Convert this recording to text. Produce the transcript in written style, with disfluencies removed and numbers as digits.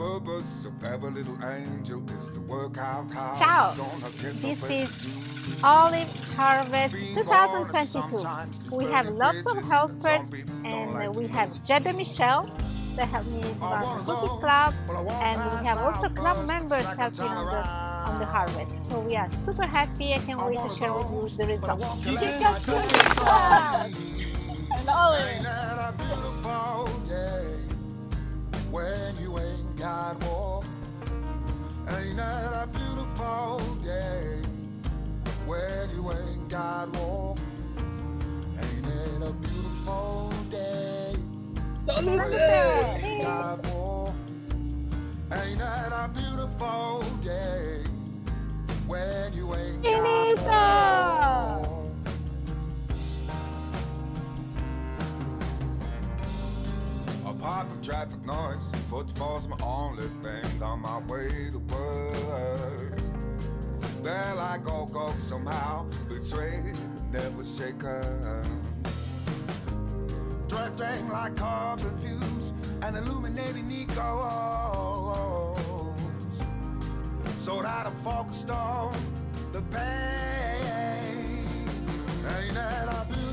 Ciao! This is Olive Harvest 2022. We have lots of helpers and we have Jedd and Michelle that help me run the cookie club, and we have also club members helping on the harvest. So we are super happy. I can't wait to share with you the results. Chicca Cookie Club! And Olive! When you ain't got war, ain't that a beautiful day? When you ain't got war, ain't it a beautiful day? Salute! Ain't got war, ain't that a beautiful day? When you ain't got war. Apart from traffic noise, footfall's my only thing on my way to work. There I go somehow, betrayed, never shaken. Drifting like carbon fumes and illuminating Nicos, so that I'm focused on the pain. Ain't that a beautiful